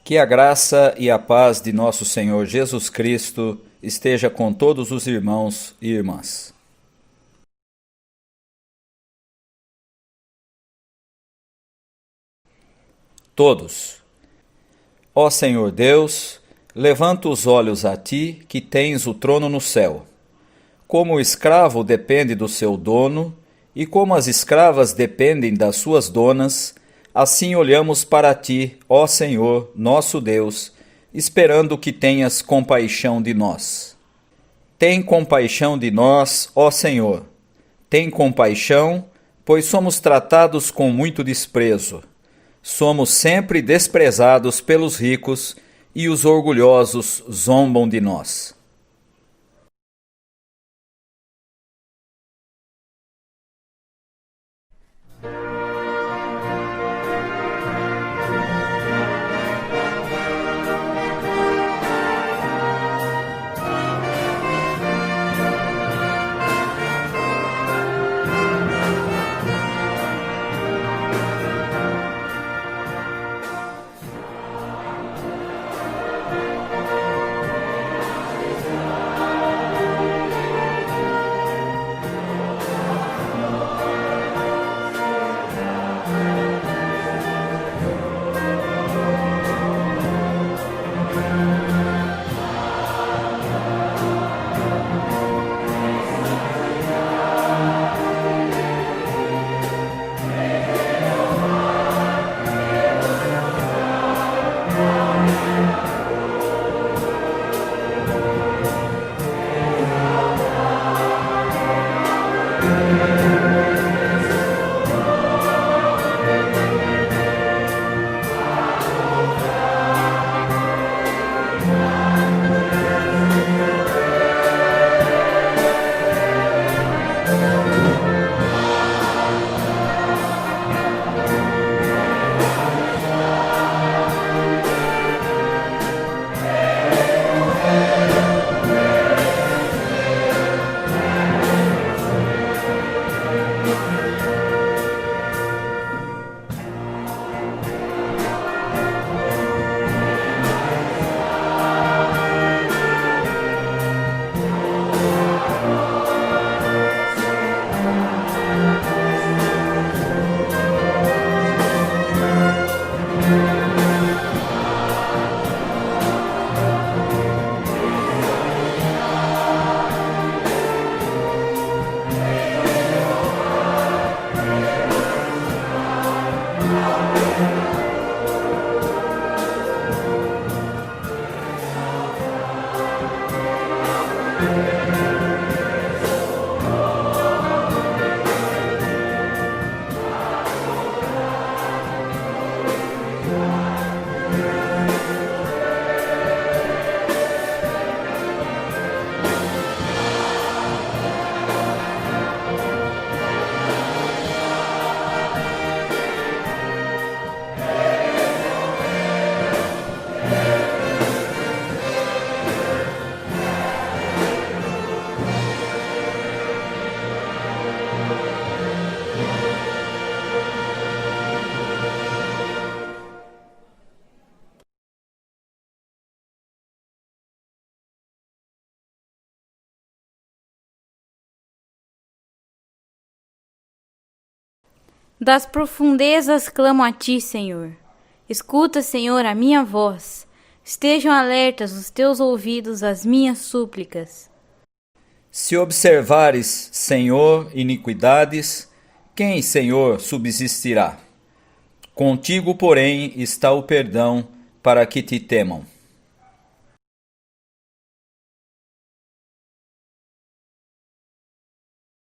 Que a graça e a paz de nosso Senhor Jesus Cristo esteja com todos os irmãos e irmãs. Todos. Ó Senhor Deus, levanta os olhos a ti, que tens o trono no céu. Como o escravo depende do seu dono, e como as escravas dependem das suas donas, assim olhamos para ti, ó Senhor, nosso Deus, esperando que tenhas compaixão de nós. Tem compaixão de nós, ó Senhor. Tem compaixão, pois somos tratados com muito desprezo. Somos sempre desprezados pelos ricos e os orgulhosos zombam de nós. Das profundezas clamo a ti, Senhor. Escuta, Senhor, a minha voz. Estejam alertas os teus ouvidos às minhas súplicas. Se observares, Senhor, iniquidades, quem, Senhor, subsistirá? Contigo, porém, está o perdão para que te temam.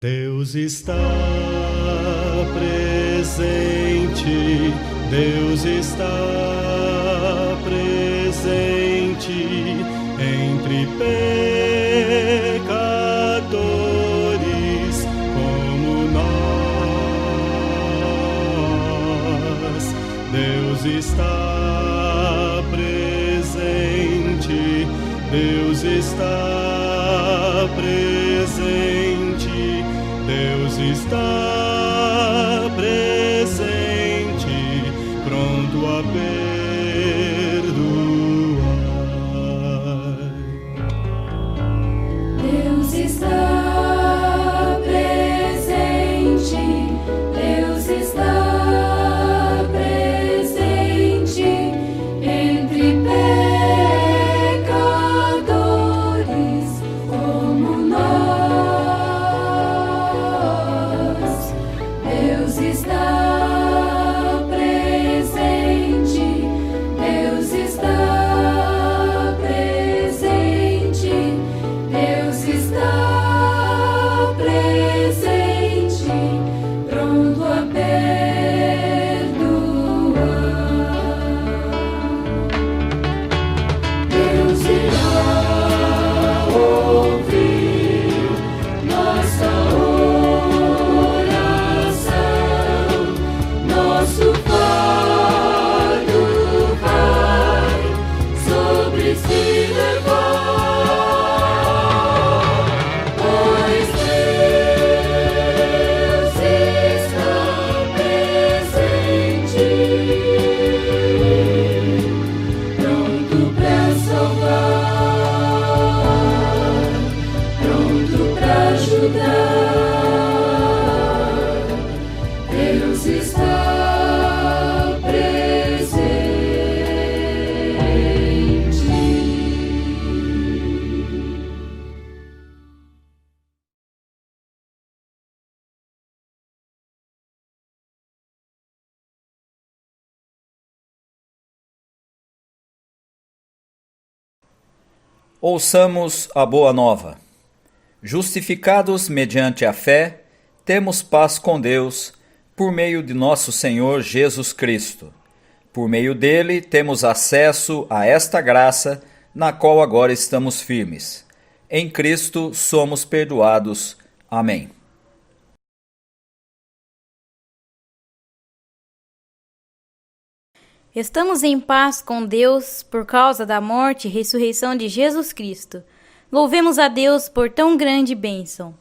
Deus está presente, Deus está presente entre pecadores como nós. Deus está presente, Deus está presente, Deus está presente, pronto a perdoar. Ouçamos a boa nova. Justificados mediante a fé, temos paz com Deus, por meio de nosso Senhor Jesus Cristo. Por meio dele, temos acesso a esta graça, na qual agora estamos firmes. Em Cristo somos perdoados. Amém. Estamos em paz com Deus por causa da morte e ressurreição de Jesus Cristo. Louvemos a Deus por tão grande bênção.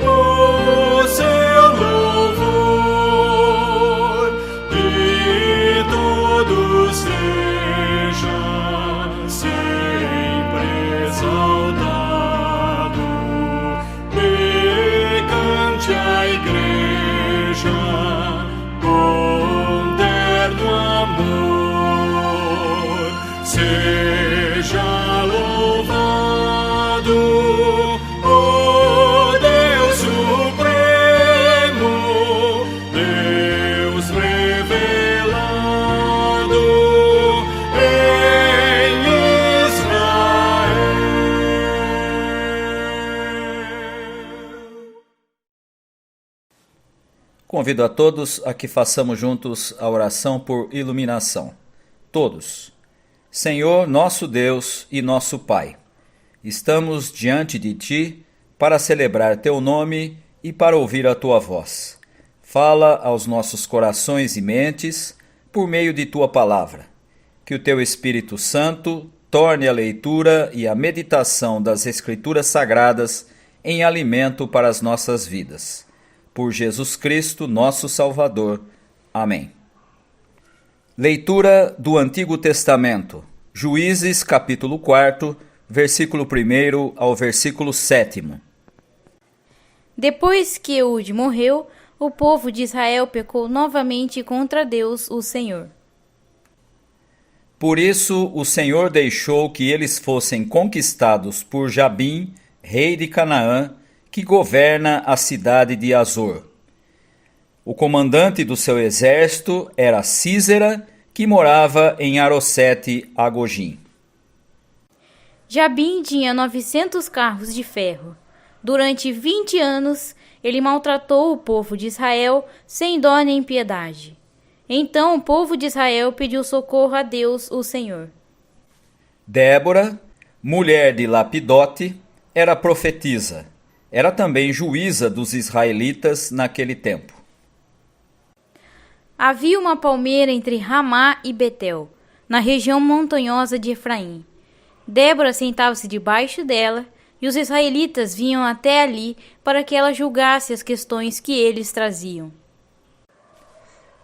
o seu louvor, e tudo seja sempre exaltado, e cante a igreja com terno amor. Seja louvado o Deus Supremo, Deus revelado em Israel. Convido a todos a que façamos juntos a oração por iluminação. Todos. Senhor, nosso Deus e nosso Pai, estamos diante de Ti para celebrar Teu nome e para ouvir a Tua voz. Fala aos nossos corações e mentes por meio de Tua palavra. Que o Teu Espírito Santo torne a leitura e a meditação das Escrituras Sagradas em alimento para as nossas vidas. Por Jesus Cristo, nosso Salvador. Amém. Leitura do Antigo Testamento, Juízes capítulo 4, versículo 1 ao versículo 7. Depois que Eude morreu, o povo de Israel pecou novamente contra Deus, o Senhor. Por isso o Senhor deixou que eles fossem conquistados por Jabim, rei de Canaã, que governa a cidade de Azor. O comandante do seu exército era Sísera, que morava em Arosete-Agogim. Jabim tinha 900 carros de ferro. Durante 20 anos, ele maltratou o povo de Israel sem dó nem piedade. Então o povo de Israel pediu socorro a Deus, o Senhor. Débora, mulher de Lapidote, era profetisa. Era também juíza dos israelitas naquele tempo. Havia uma palmeira entre Ramá e Betel, na região montanhosa de Efraim. Débora sentava-se debaixo dela, e os israelitas vinham até ali para que ela julgasse as questões que eles traziam.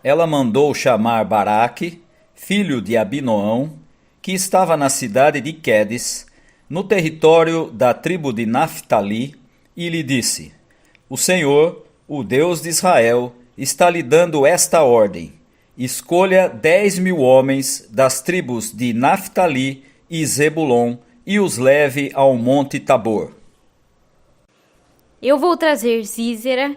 Ela mandou chamar Baraque, filho de Abinoão, que estava na cidade de Quedes, no território da tribo de Naftali, e lhe disse: O Senhor, o Deus de Israel, está lhe dando esta ordem: escolha 10.000 homens das tribos de Naftali e Zebulon e os leve ao monte Tabor. Eu vou trazer Sísera,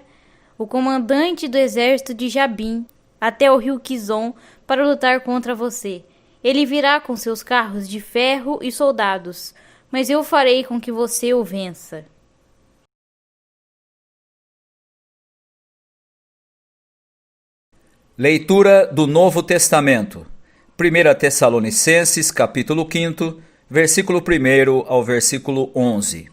o comandante do exército de Jabim, até o rio Quizon para lutar contra você. Ele virá com seus carros de ferro e soldados, mas eu farei com que você o vença. Leitura do Novo Testamento, 1 Tessalonicenses, capítulo 5, versículo 1 ao versículo 11.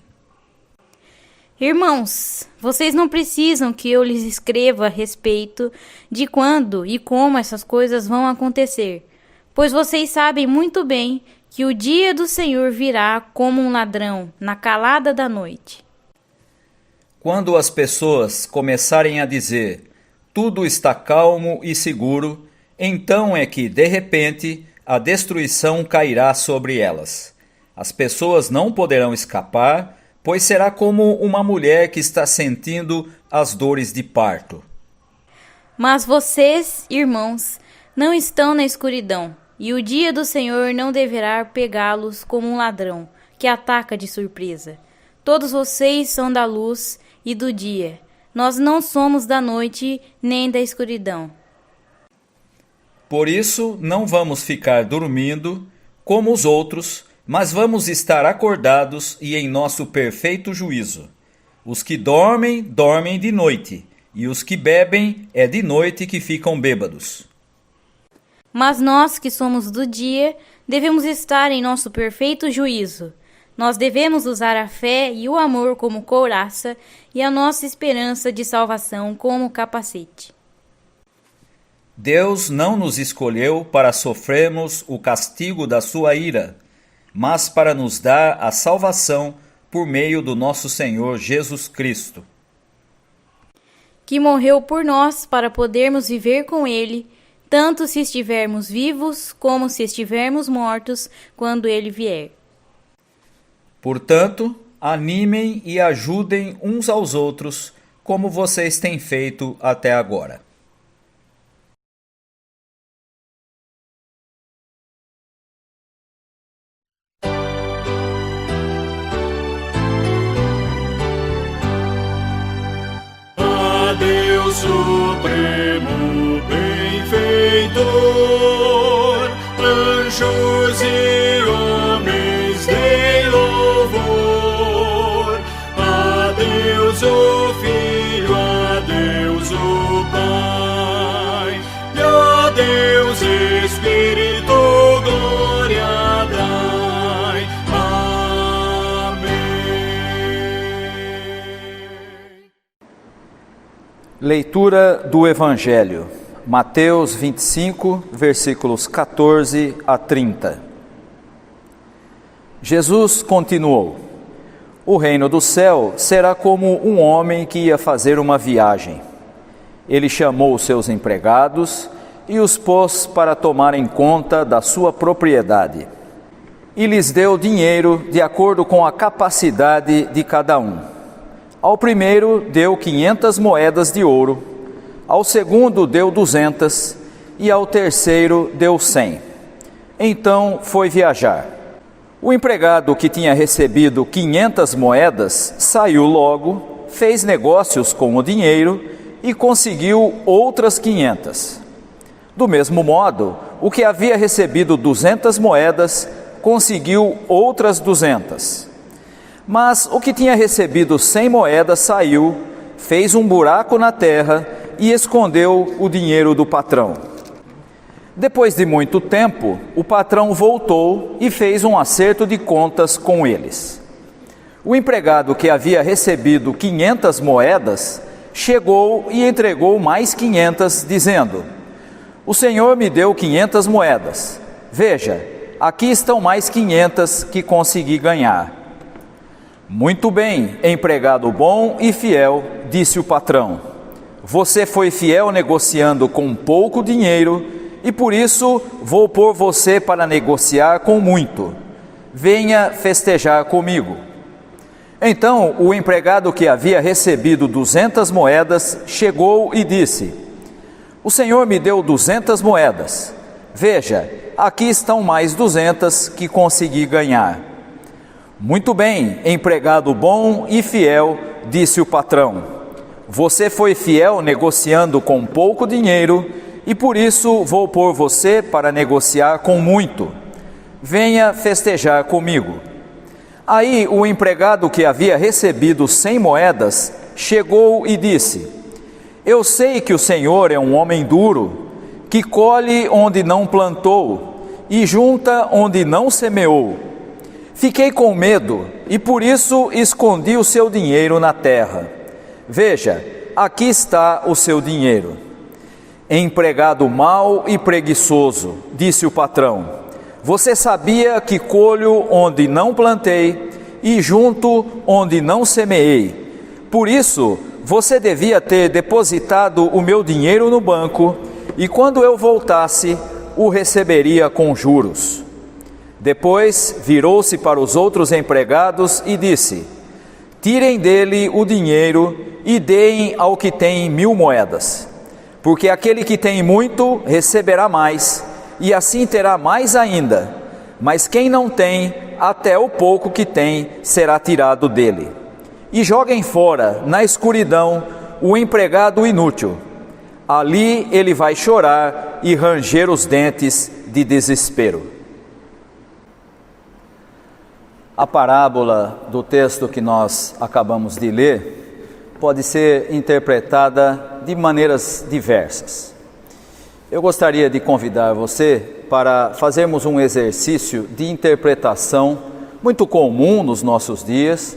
Irmãos, vocês não precisam que eu lhes escreva a respeito de quando e como essas coisas vão acontecer, pois vocês sabem muito bem que o dia do Senhor virá como um ladrão, na calada da noite. Quando as pessoas começarem a dizer: tudo está calmo e seguro, então é que, de repente, a destruição cairá sobre elas. As pessoas não poderão escapar, pois será como uma mulher que está sentindo as dores de parto. Mas vocês, irmãos, não estão na escuridão, e o dia do Senhor não deverá pegá-los como um ladrão, que ataca de surpresa. Todos vocês são da luz e do dia. Nós não somos da noite nem da escuridão. Por isso, não vamos ficar dormindo como os outros, mas vamos estar acordados e em nosso perfeito juízo. Os que dormem, dormem de noite, e os que bebem, é de noite que ficam bêbados. Mas nós que somos do dia, devemos estar em nosso perfeito juízo. Nós devemos usar a fé e o amor como couraça e a nossa esperança de salvação como capacete. Deus não nos escolheu para sofrermos o castigo da sua ira, mas para nos dar a salvação por meio do nosso Senhor Jesus Cristo, que morreu por nós para podermos viver com Ele, tanto se estivermos vivos como se estivermos mortos, quando Ele vier. Portanto, animem e ajudem uns aos outros, como vocês têm feito até agora. A Deus Supremo Benfeitor, anjos e homens deem louvor. A Deus o Filho, a Deus o Pai, e a Deus Espírito glória dai. Amém. Leitura do Evangelho, Mateus 25, versículos 14 a 30. Jesus continuou: O reino do céu será como um homem que ia fazer uma viagem. Ele chamou os seus empregados e os pôs para tomarem conta da sua propriedade. E lhes deu dinheiro de acordo com a capacidade de cada um. Ao primeiro deu 500 moedas de ouro, ao segundo deu 200 e ao terceiro deu 100. Então foi viajar. O empregado que tinha recebido 500 moedas saiu logo, fez negócios com o dinheiro e conseguiu outras 500. Do mesmo modo, o que havia recebido 200 moedas conseguiu outras 200. Mas o que tinha recebido 100 moedas saiu, fez um buraco na terra e escondeu o dinheiro do patrão. Depois de muito tempo, o patrão voltou e fez um acerto de contas com eles. O empregado que havia recebido 500 moedas chegou e entregou mais 500, dizendo: O Senhor me deu 500 moedas. Veja, aqui estão mais 500 que consegui ganhar. Muito bem, empregado bom e fiel, disse o patrão. Você foi fiel negociando com pouco dinheiro e por isso vou pôr você para negociar com muito. Venha festejar comigo. Então o empregado que havia recebido 200 moedas chegou e disse: O Senhor me deu 200 moedas. Veja, aqui estão mais 200 que consegui ganhar. Muito bem, empregado bom e fiel, disse o patrão. Você foi fiel negociando com pouco dinheiro e por isso vou pôr você para negociar com muito. Venha festejar comigo. Aí o empregado que havia recebido 100 moedas chegou e disse: Eu sei que o Senhor é um homem duro, que colhe onde não plantou e junta onde não semeou. Fiquei com medo e por isso escondi o seu dinheiro na terra. Veja, aqui está o seu dinheiro. Empregado mau e preguiçoso, disse o patrão. Você sabia que colho onde não plantei e junto onde não semeei. Por isso, você devia ter depositado o meu dinheiro no banco e quando eu voltasse, o receberia com juros. Depois virou-se para os outros empregados e disse: Tirem dele o dinheiro e deem ao que tem 1000 moedas. Porque aquele que tem muito receberá mais, e assim terá mais ainda. Mas quem não tem, até o pouco que tem será tirado dele. E joguem fora, na escuridão, o empregado inútil. Ali ele vai chorar e ranger os dentes de desespero. A parábola do texto que nós acabamos de ler pode ser interpretada de maneiras diversas. Eu gostaria de convidar você para fazermos um exercício de interpretação muito comum nos nossos dias,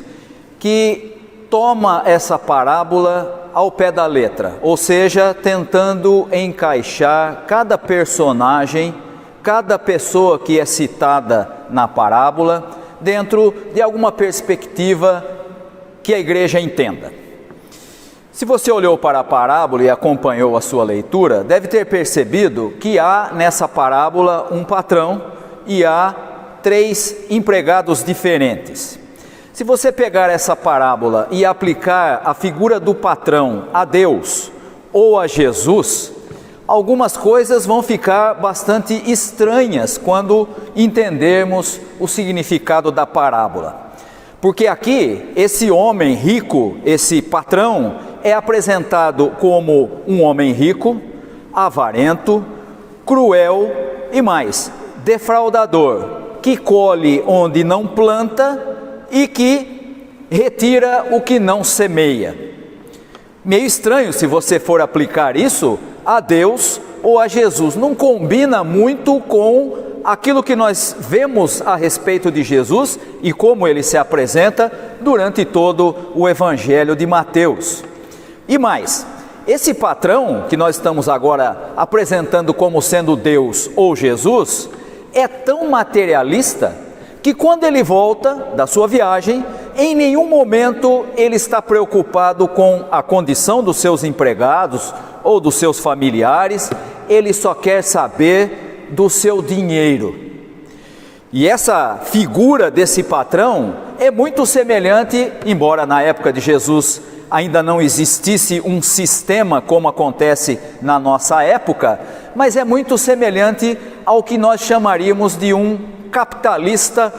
que toma essa parábola ao pé da letra, ou seja, tentando encaixar cada personagem, cada pessoa que é citada na parábola, dentro de alguma perspectiva que a igreja entenda. Se você olhou para a parábola e acompanhou a sua leitura, deve ter percebido que há nessa parábola um patrão e há 3 empregados diferentes. Se você pegar essa parábola e aplicar a figura do patrão a Deus ou a Jesus, algumas coisas vão ficar bastante estranhas quando entendermos o significado da parábola. Porque aqui, esse homem rico, esse patrão, é apresentado como um homem rico, avarento, cruel e mais, defraudador, que colhe onde não planta e que retira o que não semeia. Meio estranho se você for aplicar isso a Deus ou a Jesus. Não combina muito com aquilo que nós vemos a respeito de Jesus e como ele se apresenta durante todo o Evangelho de Mateus. E mais, esse patrão que nós estamos agora apresentando como sendo Deus ou Jesus, é tão materialista que quando ele volta da sua viagem, em nenhum momento ele está preocupado com a condição dos seus empregados ou dos seus familiares, ele só quer saber do seu dinheiro. E essa figura desse patrão é muito semelhante, embora na época de Jesus ainda não existisse um sistema como acontece na nossa época, mas é muito semelhante ao que nós chamaríamos de um capitalista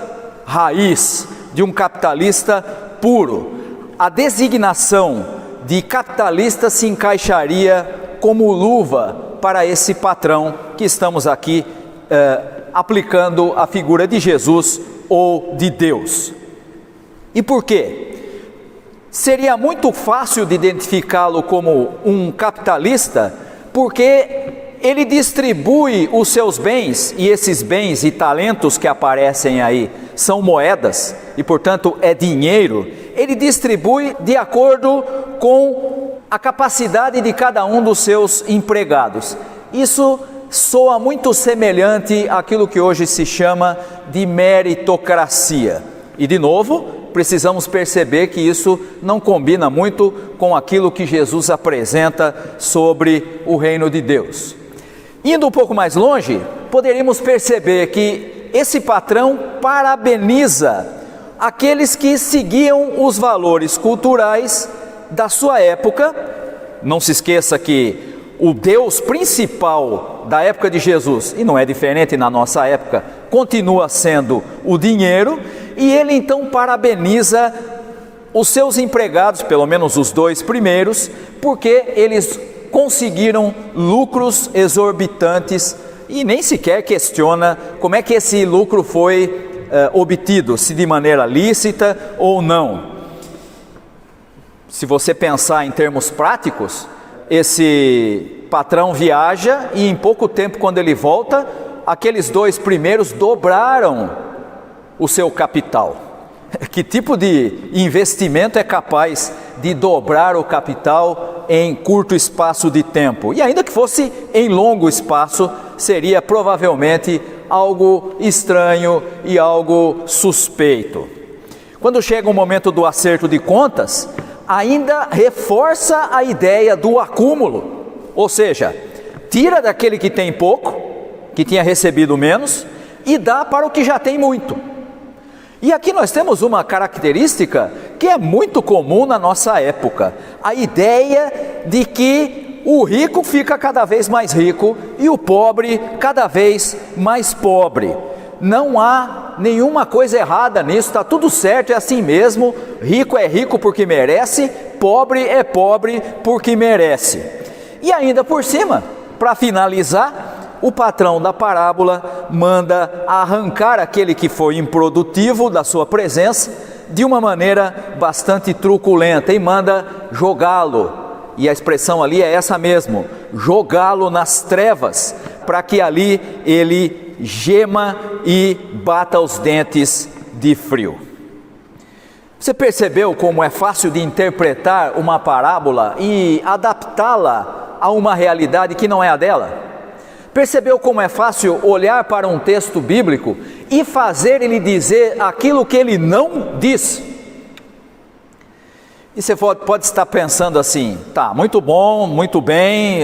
raiz, de um capitalista puro. A designação de capitalista se encaixaria como luva para esse patrão que estamos aqui aplicando a figura de Jesus ou de Deus. E por quê? Seria muito fácil de identificá-lo como um capitalista, porque ele distribui os seus bens, e esses bens e talentos que aparecem aí são moedas, e portanto é dinheiro, ele distribui de acordo com a capacidade de cada um dos seus empregados. Isso soa muito semelhante àquilo que hoje se chama de meritocracia. E de novo, precisamos perceber que isso não combina muito com aquilo que Jesus apresenta sobre o reino de Deus. Indo um pouco mais longe, poderíamos perceber que esse patrão parabeniza aqueles que seguiam os valores culturais da sua época. Não se esqueça que o Deus principal da época de Jesus, e não é diferente na nossa época, continua sendo o dinheiro, e ele então parabeniza os seus empregados, pelo menos os 2 primeiros, porque eles conseguiram lucros exorbitantes e nem sequer questiona como é que esse lucro foi obtido, se de maneira lícita ou não. Se você pensar em termos práticos, esse patrão viaja e em pouco tempo, quando ele volta, aqueles 2 primeiros dobraram o seu capital. Que tipo de investimento é capaz de dobrar o capital em curto espaço de tempo? E ainda que fosse em longo espaço, seria provavelmente algo estranho e algo suspeito. Quando chega o momento do acerto de contas, ainda reforça a ideia do acúmulo, ou seja, tira daquele que tem pouco, que tinha recebido menos, e dá para o que já tem muito. E aqui nós temos uma característica que é muito comum na nossa época, a ideia de que o rico fica cada vez mais rico e o pobre cada vez mais pobre. Não há nenhuma coisa errada nisso, está tudo certo, é assim mesmo. Rico é rico porque merece, pobre é pobre porque merece. E ainda por cima, para finalizar, o patrão da parábola manda arrancar aquele que foi improdutivo da sua presença de uma maneira bastante truculenta e manda jogá-lo. E a expressão ali é essa mesmo, jogá-lo nas trevas, para que ali ele gema e bata os dentes de frio. Você percebeu como é fácil de interpretar uma parábola e adaptá-la a uma realidade que não é a dela? Percebeu como é fácil olhar para um texto bíblico e fazer ele dizer aquilo que ele não diz. E você pode estar pensando assim, tá, muito bom, muito bem,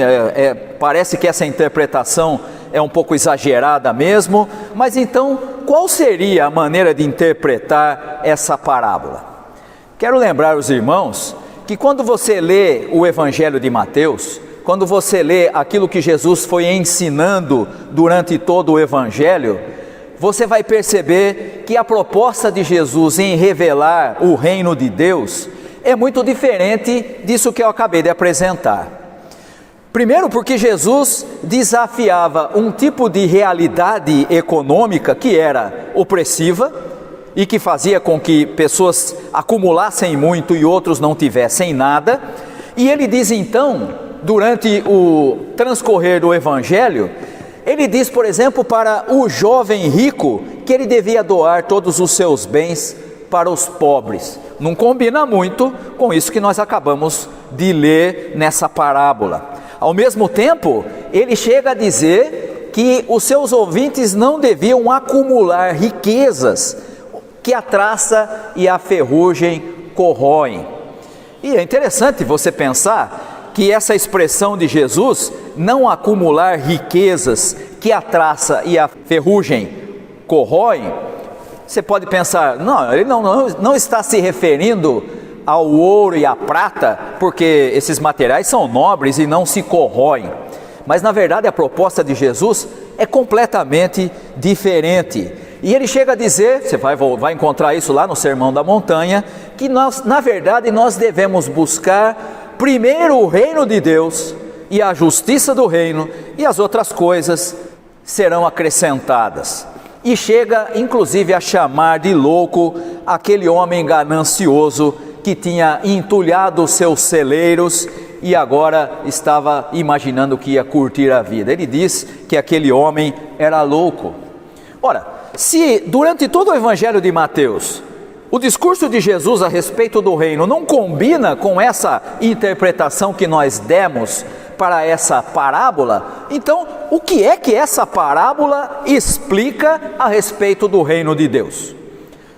parece que essa interpretação é um pouco exagerada mesmo, mas então qual seria a maneira de interpretar essa parábola? Quero lembrar os irmãos que quando você lê o Evangelho de Mateus, quando você lê aquilo que Jesus foi ensinando durante todo o Evangelho, você vai perceber que a proposta de Jesus em revelar o reino de Deus é muito diferente disso que eu acabei de apresentar. Primeiro porque Jesus desafiava um tipo de realidade econômica que era opressiva e que fazia com que pessoas acumulassem muito e outros não tivessem nada. E ele diz então, durante o transcorrer do Evangelho, ele diz, por exemplo, para o jovem rico que ele devia doar todos os seus bens para os pobres. Não combina muito com isso que nós acabamos de ler nessa parábola. Ao mesmo tempo, ele chega a dizer que os seus ouvintes não deviam acumular riquezas que a traça e a ferrugem corroem. E é interessante você pensar que essa expressão de Jesus, não acumular riquezas que a traça e a ferrugem corroem, você pode pensar, não, ele não está se referindo ao ouro e à prata, porque esses materiais são nobres e não se corroem. Mas na verdade a proposta de Jesus é completamente diferente. E ele chega a dizer, você vai encontrar isso lá no Sermão da Montanha, que nós, na verdade, nós devemos buscar primeiro o reino de Deus e a justiça do reino, e as outras coisas serão acrescentadas. E chega inclusive a chamar de louco aquele homem ganancioso que tinha entulhado os seus celeiros e agora estava imaginando que ia curtir a vida. Ele diz que aquele homem era louco. Ora, se durante todo o Evangelho de Mateus, o discurso de Jesus a respeito do reino não combina com essa interpretação que nós demos para essa parábola, então o que é que essa parábola explica a respeito do reino de Deus?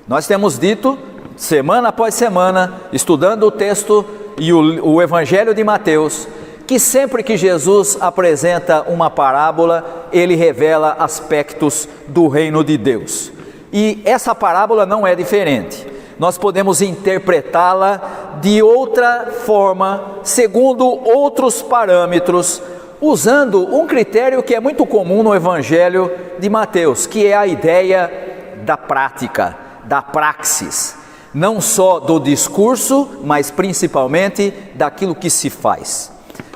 Nós temos dito, semana após semana, estudando o texto e o Evangelho de Mateus, que sempre que Jesus apresenta uma parábola, ele revela aspectos do reino de Deus. E essa parábola não é diferente. Nós podemos interpretá-la de outra forma, segundo outros parâmetros, usando um critério que é muito comum no Evangelho de Mateus, que é a ideia da prática, da praxis. Não só do discurso, mas principalmente daquilo que se faz.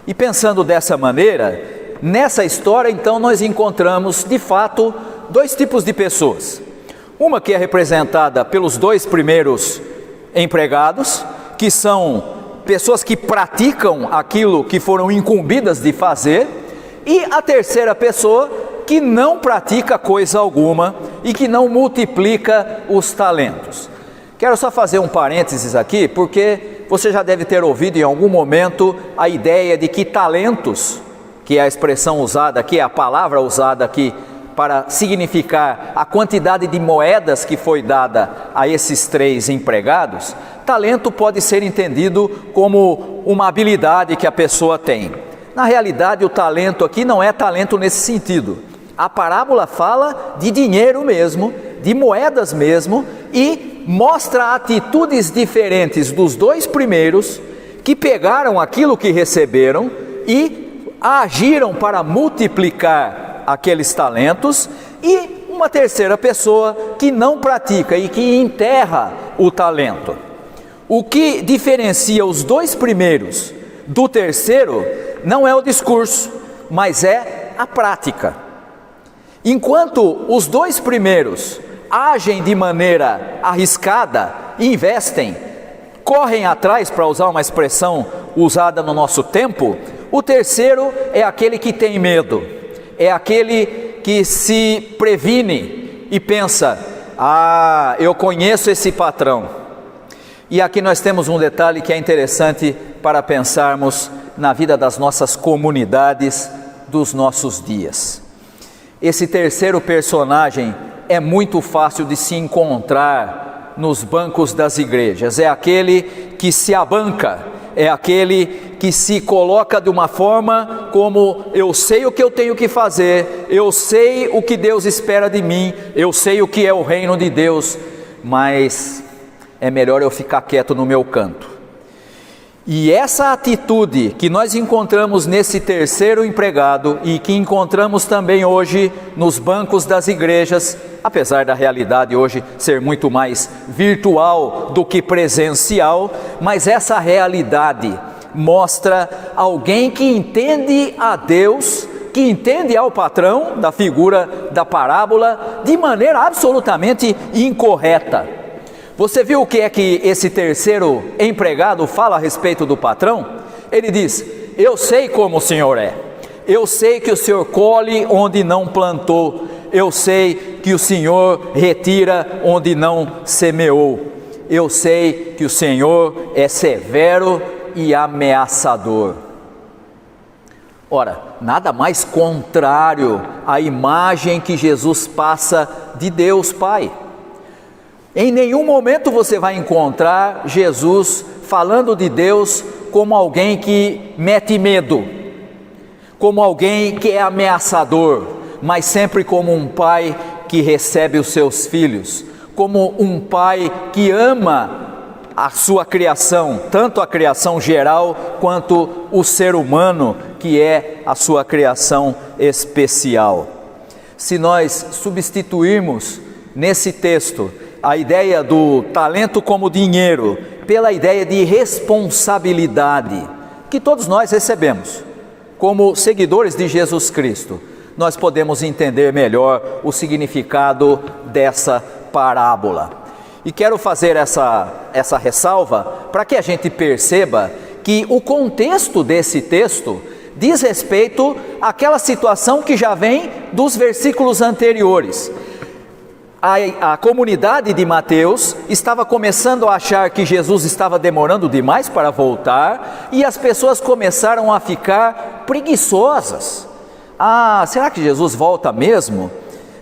E pensando dessa maneira, nessa história então nós encontramos de fato dois tipos de pessoas. Uma que é representada pelos dois primeiros empregados, que são pessoas que praticam aquilo que foram incumbidas de fazer, e a terceira pessoa que não pratica coisa alguma e que não multiplica os talentos. Quero só fazer um parênteses aqui, porque você já deve ter ouvido em algum momento a ideia de que talentos, que é a expressão usada aqui, a palavra usada aqui para significar a quantidade de moedas que foi dada a esses três empregados, talento pode ser entendido como uma habilidade que a pessoa tem. Na realidade, o talento aqui não é talento nesse sentido. A parábola fala de dinheiro mesmo, de moedas mesmo, e mostra atitudes diferentes dos dois primeiros que pegaram aquilo que receberam e agiram para multiplicar aqueles talentos, e uma terceira pessoa que não pratica e que enterra o talento. O que diferencia os dois primeiros do terceiro não é o discurso, mas é a prática. Enquanto os dois primeiros agem de maneira arriscada, investem, correm atrás, para usar uma expressão usada no nosso tempo, o terceiro é aquele que tem medo, é aquele que se previne e pensa, eu conheço esse patrão. E aqui nós temos um detalhe que é interessante para pensarmos na vida das nossas comunidades, dos nossos dias. Esse terceiro personagem é muito fácil de se encontrar nos bancos das igrejas. É aquele que se abanca, é aquele que se coloca de uma forma como: eu sei o que eu tenho que fazer, eu sei o que Deus espera de mim, eu sei o que é o reino de Deus, mas é melhor eu ficar quieto no meu canto. E essa atitude que nós encontramos nesse terceiro empregado e que encontramos também hoje nos bancos das igrejas, apesar da realidade hoje ser muito mais virtual do que presencial, mas essa realidade mostra alguém que entende a Deus, que entende ao patrão da figura da parábola de maneira absolutamente incorreta. Você viu o que é que esse terceiro empregado fala a respeito do patrão? Ele diz: eu sei como o senhor é, eu sei que o senhor colhe onde não plantou, eu sei que o senhor retira onde não semeou, eu sei que o senhor é severo e ameaçador. Ora, nada mais contrário à imagem que Jesus passa de Deus Pai. Em nenhum momento você vai encontrar Jesus falando de Deus como alguém que mete medo, como alguém que é ameaçador, mas sempre como um pai que recebe os seus filhos, como um pai que ama a sua criação, tanto a criação geral quanto o ser humano, que é a sua criação especial. Se nós substituirmos nesse texto a ideia do talento como dinheiro pela ideia de responsabilidade que todos nós recebemos como seguidores de Jesus Cristo, nós podemos entender melhor o significado dessa parábola. E quero fazer essa ressalva para que a gente perceba que o contexto desse texto diz respeito àquela situação que já vem dos versículos anteriores. A comunidade de Mateus estava começando a achar que Jesus estava demorando demais para voltar, e as pessoas começaram a ficar preguiçosas. Será que Jesus volta mesmo?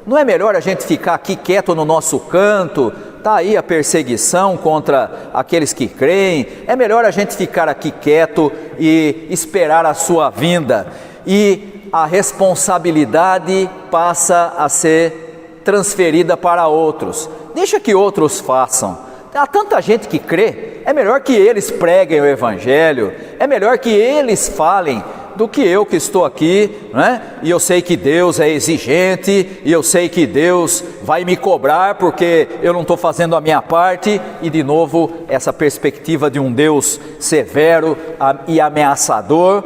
Não é melhor a gente ficar aqui quieto no nosso canto? Está aí a perseguição contra aqueles que creem, é melhor a gente ficar aqui quieto e esperar a sua vinda. E a responsabilidade passa a ser transferida para outros. Deixa que outros façam. Há tanta gente que crê, é melhor que eles preguem o evangelho, é melhor que eles falem do que eu que estou aqui, né? E eu sei que Deus é exigente, e eu sei que Deus vai me cobrar porque eu não estou fazendo a minha parte. E de novo essa perspectiva de um Deus severo e ameaçador.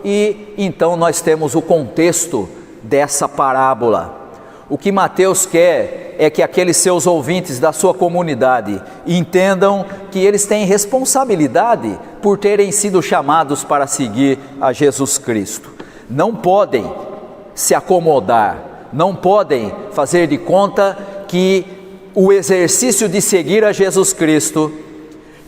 E então nós temos o contexto dessa parábola. O que Mateus quer é que aqueles seus ouvintes da sua comunidade entendam que eles têm responsabilidade por terem sido chamados para seguir a Jesus Cristo. Não podem se acomodar, não podem fazer de conta que o exercício de seguir a Jesus Cristo,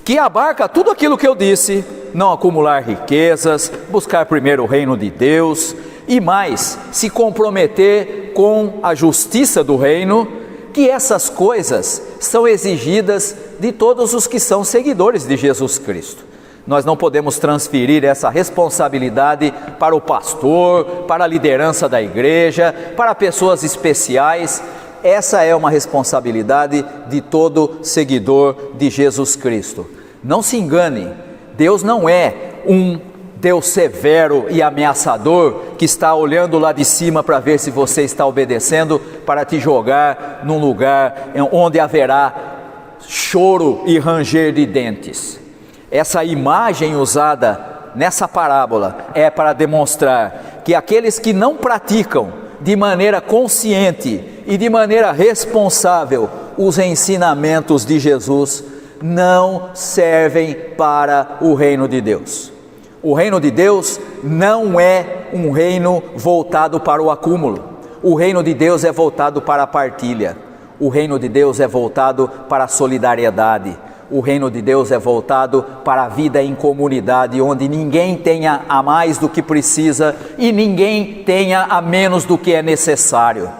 que abarca tudo aquilo que eu disse, não acumular riquezas, buscar primeiro o reino de Deus e mais, se comprometer com a justiça do reino, que essas coisas são exigidas de todos os que são seguidores de Jesus Cristo. Nós não podemos transferir essa responsabilidade para o pastor, para a liderança da igreja, para pessoas especiais. Essa é uma responsabilidade de todo seguidor de Jesus Cristo. Não se engane, Deus não é um Deus severo e ameaçador que está olhando lá de cima para ver se você está obedecendo, para te jogar num lugar onde haverá choro e ranger de dentes. Essa imagem usada nessa parábola é para demonstrar que aqueles que não praticam de maneira consciente e de maneira responsável os ensinamentos de Jesus não servem para o reino de Deus. O reino de Deus não é um reino voltado para o acúmulo. O reino de Deus é voltado para a partilha. O reino de Deus é voltado para a solidariedade. O reino de Deus é voltado para a vida em comunidade, onde ninguém tenha a mais do que precisa e ninguém tenha a menos do que é necessário.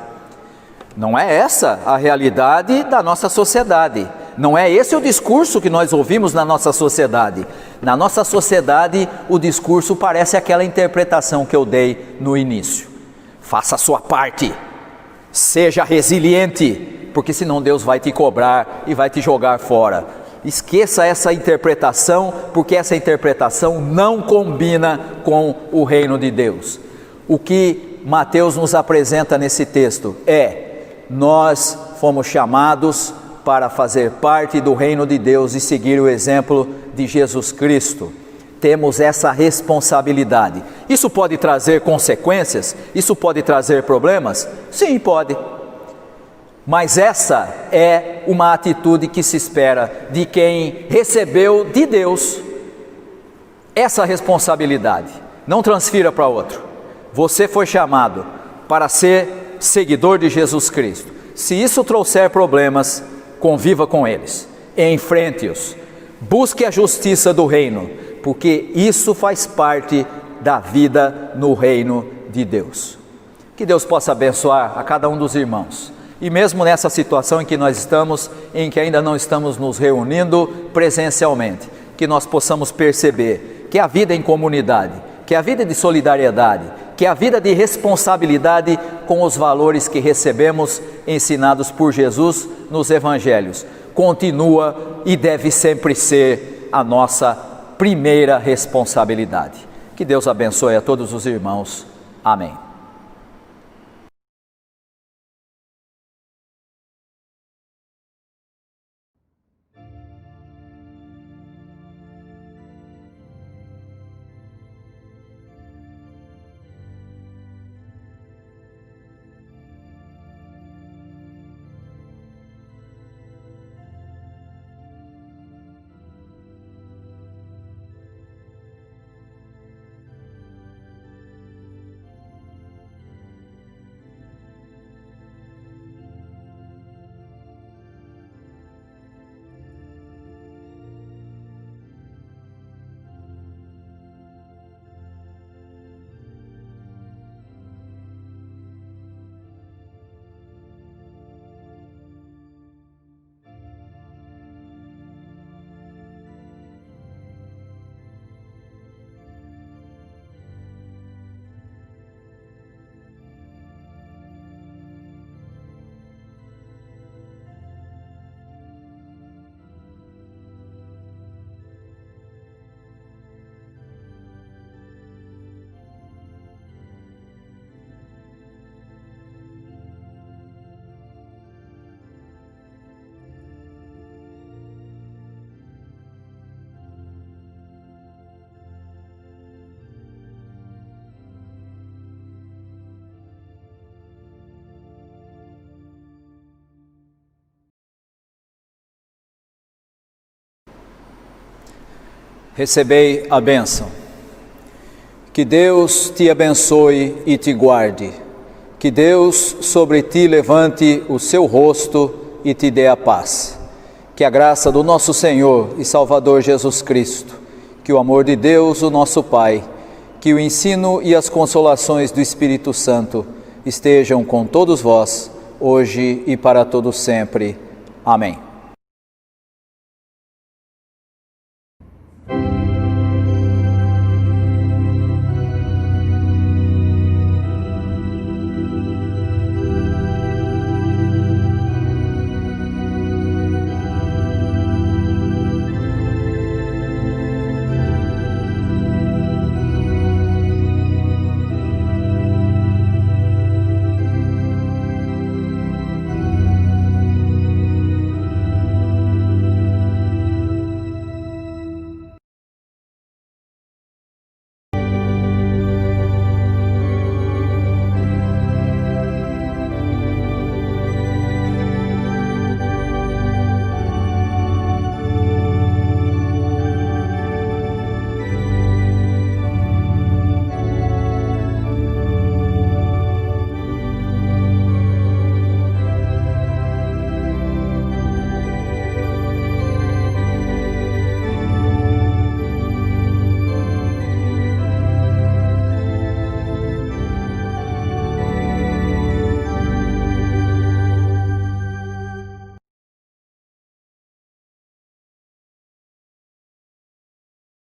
Não é essa a realidade da nossa sociedade. Não é esse o discurso que nós ouvimos na nossa sociedade. Na nossa sociedade, o discurso parece aquela interpretação que eu dei no início. Faça a sua parte, seja resiliente, porque senão Deus vai te cobrar e vai te jogar fora. Esqueça essa interpretação, porque essa interpretação não combina com o reino de Deus. O que Mateus nos apresenta nesse texto nós fomos chamados para fazer parte do reino de Deus e seguir o exemplo de Jesus Cristo. Temos essa responsabilidade. Isso pode trazer consequências? Isso pode trazer problemas? Sim, pode. Mas essa é uma atitude que se espera de quem recebeu de Deus essa responsabilidade. Não transfira para outro. Você foi chamado para ser seguidor de Jesus Cristo. Se isso trouxer problemas, conviva com eles, enfrente-os, busque a justiça do reino, porque isso faz parte da vida no reino de Deus. Que Deus possa abençoar a cada um dos irmãos. E mesmo nessa situação em que nós estamos, em que ainda não estamos nos reunindo presencialmente, que nós possamos perceber que a vida em comunidade, que a vida de solidariedade, que a vida de responsabilidade com os valores que recebemos ensinados por Jesus nos evangelhos, continua e deve sempre ser a nossa primeira responsabilidade. Que Deus abençoe a todos os irmãos. Amém. Recebei a bênção. Que Deus te abençoe e te guarde. Que Deus sobre ti levante o seu rosto e te dê a paz. Que a graça do nosso Senhor e Salvador Jesus Cristo, que o amor de Deus, o nosso Pai, que o ensino e as consolações do Espírito Santo estejam com todos vós, hoje e para todos sempre. Amém.